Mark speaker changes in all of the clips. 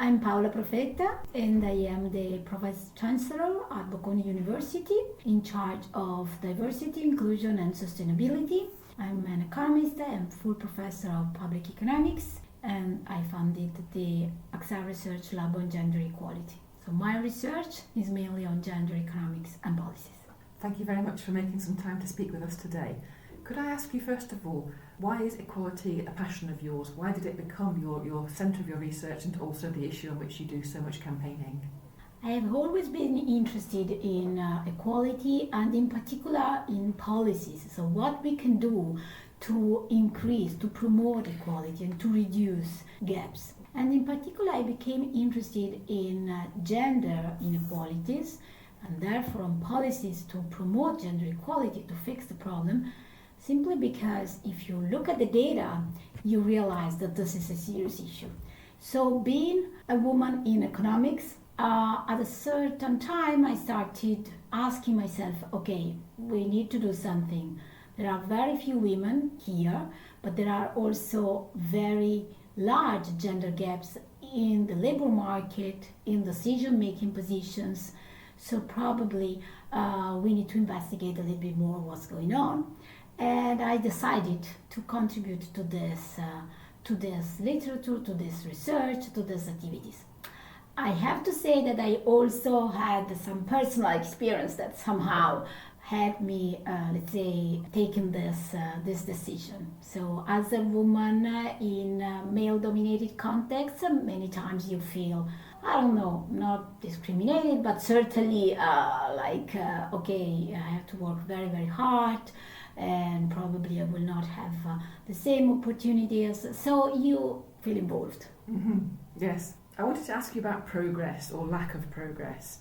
Speaker 1: I'm Paola Profeta, and I am the Pro-Vice Chancellor at Bocconi University, in charge of diversity, inclusion, and sustainability. I'm an economist and full professor of public economics, and I founded the Axa Research Lab on gender equality. So my research is mainly on gender economics and policies.
Speaker 2: Thank you very much for making some time to speak with us today. Could I ask you first of all, why is equality a passion of yours? Why did it become your centre of your research and also the issue on which you do so much campaigning?
Speaker 1: I have always been interested in equality and in particular in policies. So what we can do to increase, to promote equality and to reduce gaps. And in particular, I became interested in gender inequalities and therefore on policies to promote gender equality, to fix the problem, simply because if you look at the data, you realize that this is a serious issue. So being a woman in economics, at a certain time I started asking myself, okay, we need to do something. There are very few women here, but there are also very large gender gaps in the labor market, in decision-making positions. So probably we need to investigate a little bit more what's going on. And I decided to contribute to this literature, to this research, to these activities. I have to say that I also had some personal experience that somehow had me, taking this decision. So as a woman in a male-dominated context, many times you feel, not discriminated, but certainly okay, I have to work very, very hard, and probably I will not have the same opportunities. So you feel involved.
Speaker 2: Mm-hmm. Yes. I wanted to ask you about progress or lack of progress.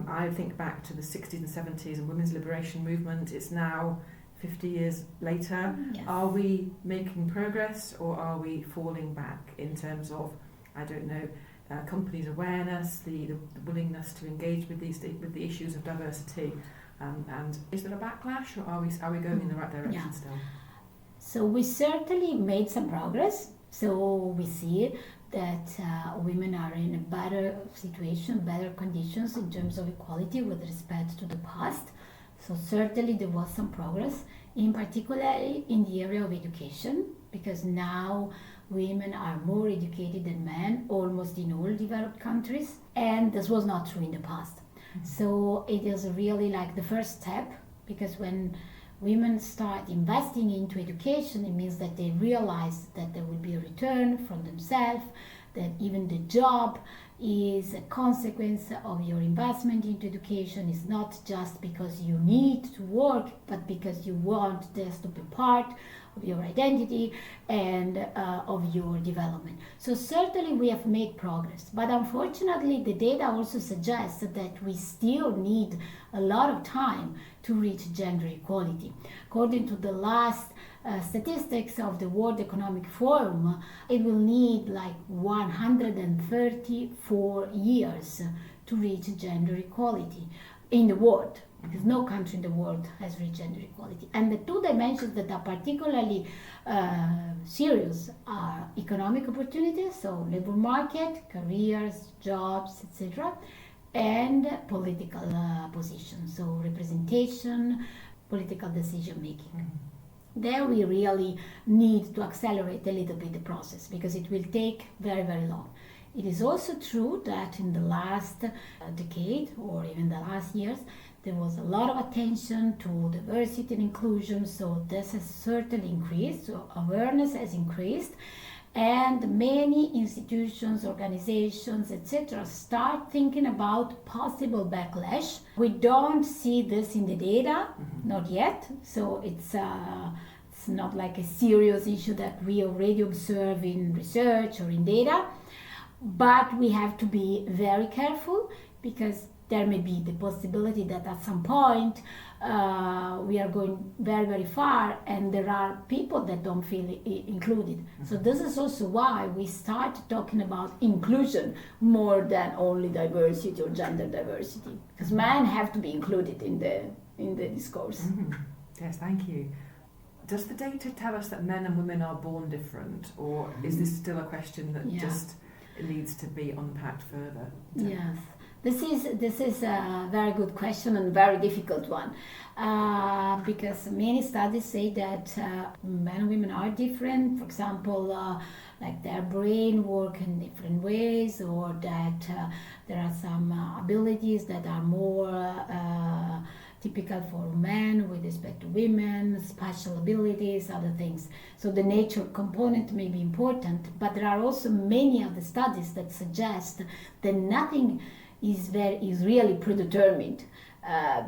Speaker 2: I think back to the 60s and 70s and women's liberation movement. It's now 50 years later.
Speaker 1: Yes.
Speaker 2: Are we making progress or are we falling back in terms of, companies' awareness, the willingness to engage with the issues of diversity? And is there a backlash, or are we going in the right direction still?
Speaker 1: So we certainly made some progress. So we see that women are in a better situation, better conditions in terms of equality with respect to the past. So certainly there was some progress, in particular in the area of education, because now women are more educated than men, almost in all developed countries, and this was not true in the past. Mm-hmm. So it is really like the first step, because when women start investing into education, it means that they realize that there will be a return from themselves, that even the job is a consequence of your investment into education. It's not just because you need to work, but because you want this to be part of your identity and of your development. So certainly we have made progress, but unfortunately the data also suggests that we still need a lot of time to reach gender equality. According to the last statistics of the World Economic Forum, it will need like 134 years to reach gender equality in the world, because no country in the world has reached gender equality. And the two dimensions that are particularly serious are economic opportunities, so labor market, careers, jobs, etc., and political positions, so representation, political decision making. Mm-hmm. There we really need to accelerate a little bit the process, because it will take very, very long. It is also true that in the last decade, or even the last years, there was a lot of attention to diversity and inclusion, so this has certainly increased, so awareness has increased, and many institutions, organizations, etc. start thinking about possible backlash. We don't see this in the data, not yet, so it's not like a serious issue that we already observe in research or in data, but we have to be very careful, because there may be the possibility that at some point we are going very, very far and there are people that don't feel included. Mm-hmm. So this is also why we start talking about inclusion more than only diversity or gender diversity, because men have to be included in the discourse.
Speaker 2: Mm-hmm. Yes, thank you. Does the data tell us that men and women are born different, or is this still a question that just it needs to be unpacked further?
Speaker 1: Yes. This is a very good question and very difficult one, because many studies say that men and women are different. For example, like their brain work in different ways, or that there are some abilities that are more typical for men with respect to women, special abilities, other things. So the nature component may be important, but there are also many of the studies that suggest that nothing is really predetermined,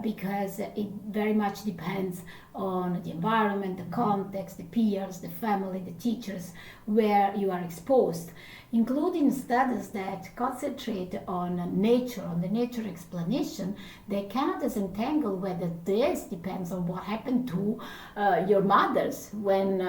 Speaker 1: because it very much depends on the environment, the context, the peers, the family, the teachers, where you are exposed, including studies that concentrate on nature, on the nature explanation. They cannot disentangle whether this depends on what happened to your mothers when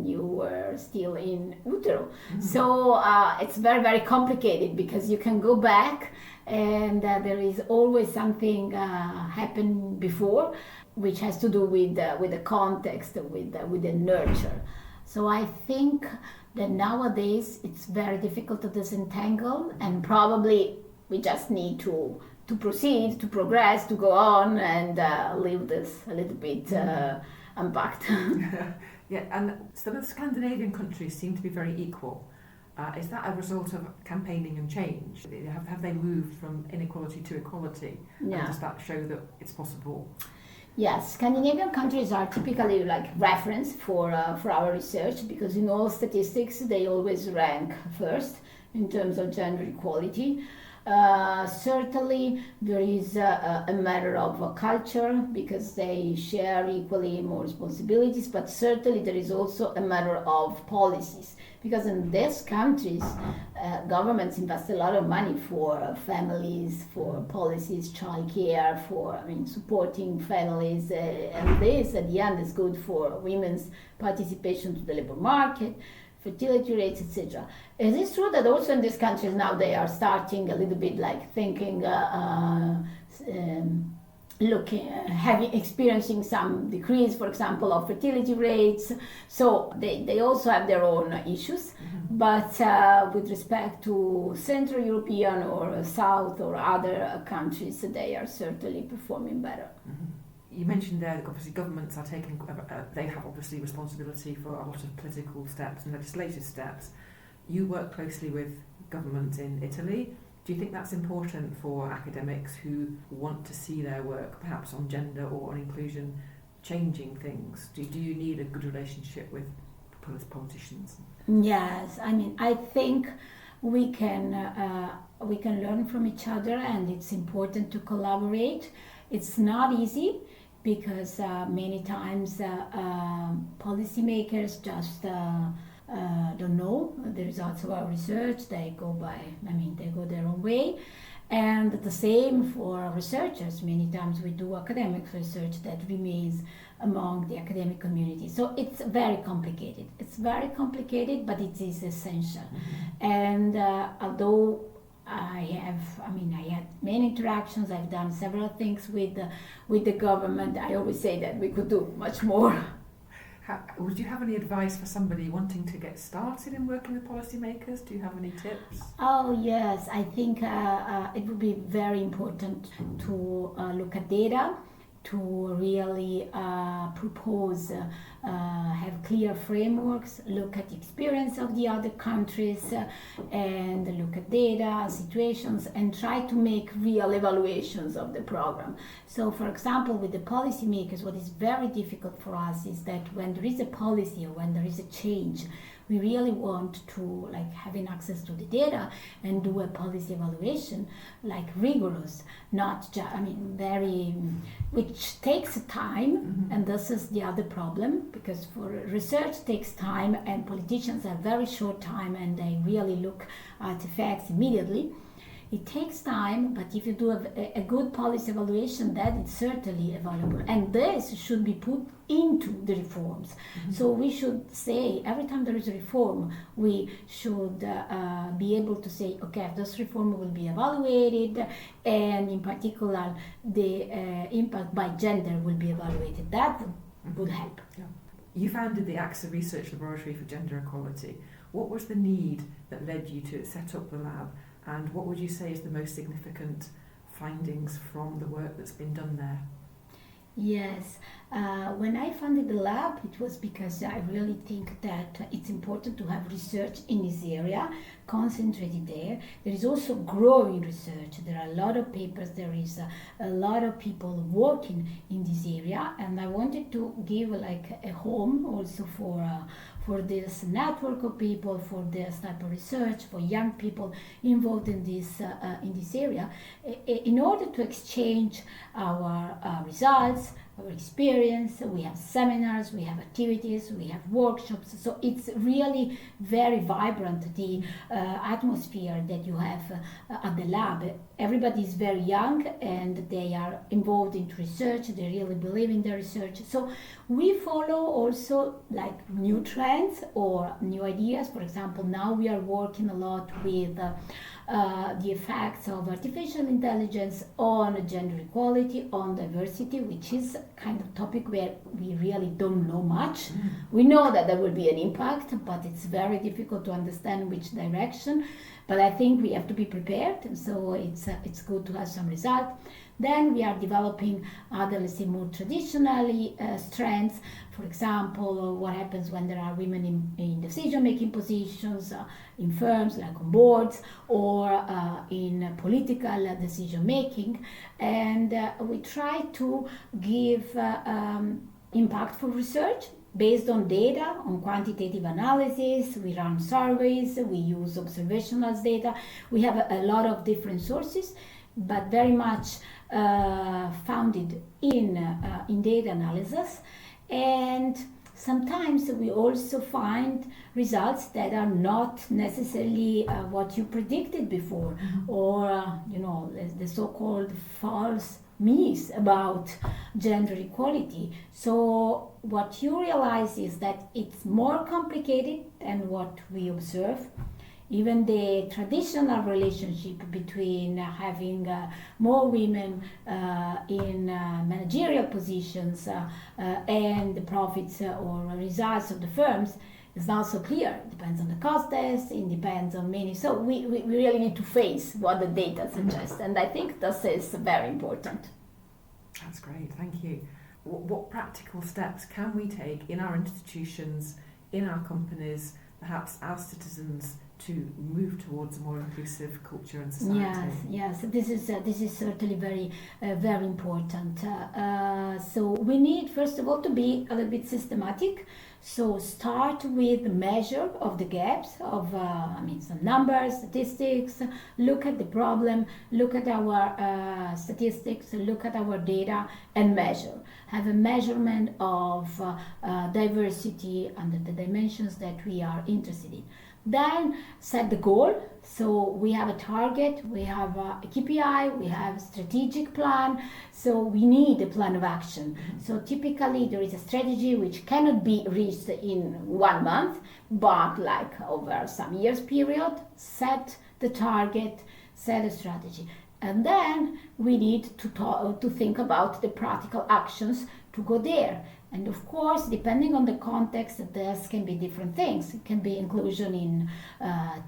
Speaker 1: you were still in utero. Mm-hmm. So it's very, very complicated, because you can go back and there is always something happened before, which has to do with the context, with the nurture. So I think that nowadays it's very difficult to disentangle, and probably we just need to proceed, to progress, to go on, and leave this a little bit unpacked.
Speaker 2: Yeah, and so the Scandinavian countries seem to be very equal. Is that a result of campaigning and change? Have they moved from inequality to equality?
Speaker 1: Yeah.
Speaker 2: And does that show that it's possible?
Speaker 1: Yes, Scandinavian countries are typically like reference for our research, because in all statistics they always rank first in terms of gender equality. Certainly there is a matter of culture, because they share equally more responsibilities, but certainly there is also a matter of policies, because in these countries governments invest a lot of money for families, for policies, childcare, for supporting families, and this at the end is good for women's participation to the labor market, fertility rates, etc. It is true that also in these countries now they are starting a little bit like thinking, experiencing some decrease, for example, of fertility rates. So they also have their own issues. Mm-hmm. But with respect to Central European or South or other countries, they are certainly performing better.
Speaker 2: Mm-hmm. You mentioned there that obviously governments are taking, they have obviously responsibility for a lot of political steps and legislative steps. You work closely with government in Italy. Do you think that's important for academics who want to see their work, perhaps on gender or on inclusion, changing things? Do you need a good relationship with politicians?
Speaker 1: Yes, I think we can learn from each other, and it's important to collaborate. It's not easy, because many times policymakers just don't know the results of our research. They go their own way. And the same for researchers. Many times we do academic research that remains among the academic community. So it's very complicated. But it is essential. Mm-hmm. And although I had many interactions, I've done several things with the government, I always say that we could do much more.
Speaker 2: Would you have any advice for somebody wanting to get started in working with policymakers? Do you have any tips?
Speaker 1: Oh yes, I think it would be very important to look at data, to really propose, have clear frameworks, look at the experience of the other countries, and look at data, situations, and try to make real evaluations of the program. So, for example, with the policymakers, what is very difficult for us is that when there is a policy or when there is a change, we really want to having access to the data and do a policy evaluation rigorous, not just which takes time. Mm-hmm. And this is the other problem, because for research takes time and politicians have very short time and they really look at effects immediately. It takes time, but if you do a good policy evaluation, that is certainly available. And this should be put into the reforms. Mm-hmm. So we should say, every time there is a reform, we should be able to say, okay, this reform will be evaluated, and in particular, the impact by gender will be evaluated. That would help.
Speaker 2: Yeah. You founded the Axa Research Laboratory for Gender Equality. What was the need that led you to set up the lab, and what would you say is the most significant findings from the work that's been done there?
Speaker 1: Yes, when I founded the lab, it was because I really think that it's important to have research in this area, concentrated there. There is also growing research. There are a lot of papers, there is a lot of people working in this area, and I wanted to give like a home also for this network of people, for this type of research, for young people involved in this area, in order to exchange our results, our experience. We have seminars, we have activities, we have workshops. So it's really very vibrant, the atmosphere that you have at the lab. Everybody is very young and they are involved in research. They really believe in their research. So we follow also like new trends or new ideas. For example, now we are working a lot with the effects of artificial intelligence on gender equality, on diversity, which is kind of topic where we really don't know much. We know that there will be an impact, but it's very difficult to understand which direction. But I think we have to be prepared, and so it's good to have some result. Then we are developing other, let's say, more traditionally strengths. For example, what happens when there are women in decision-making positions, in firms, like on boards, or in political decision-making. And we try to give impactful research based on data, on quantitative analysis. We run surveys, we use observational data. We have a lot of different sources, but very much founded in data analysis. And sometimes we also find results that are not necessarily what you predicted before, or the so-called false myths about gender equality. So what you realize is that it's more complicated than what we observe. Even the traditional relationship between having more women in managerial positions and the profits or results of the firms is not so clear. It depends on the cost test, it depends on many. So we really need to face what the data suggests, and I think this is very important.
Speaker 2: That's great, thank you. What practical steps can we take in our institutions, in our companies, perhaps our citizens, to move towards a more inclusive culture and society?
Speaker 1: Yes. This is certainly very important. So we need, first of all, to be a little bit systematic. So start with measure of the gaps of some numbers, statistics. Look at the problem. Look at our statistics. Look at our data and measure. Have a measurement of diversity under the dimensions that we are interested in. Then set the goal. So we have a target, we have a KPI, we have a strategic plan. So we need a plan of action. So typically there is a strategy which cannot be reached in 1 month, but like over some years period, set the target, set a strategy. And then we need to think about the practical actions to go there. And of course, depending on the context, this can be different things. It can be inclusion in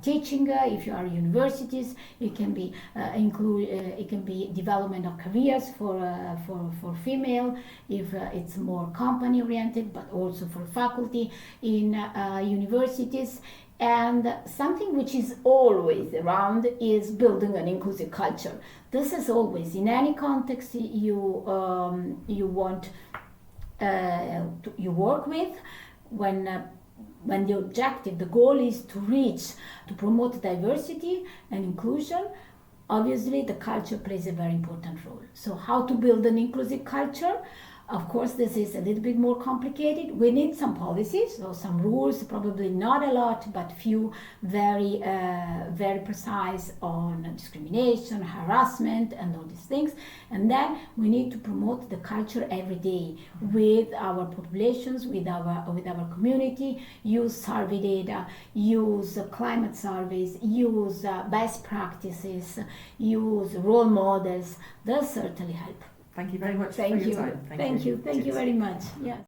Speaker 1: teaching, if you are universities. It can be it can be development of careers for female, if it's more company oriented, but also for faculty in universities. And something which is always around is building an inclusive culture. This is always, in any context you want you work with, when the objective, the goal is to promote diversity and inclusion. Obviously the culture plays a very important role. So how to build an inclusive culture? Of course, this is a little bit more complicated. We need some policies, or some rules, probably not a lot, but few very precise on discrimination, harassment, and all these things. And then we need to promote the culture every day with our populations, with our community. Use survey data, use climate surveys, use best practices, use role models. Those certainly help.
Speaker 2: Thank you very much for your time.
Speaker 1: Thank you very much. Yeah.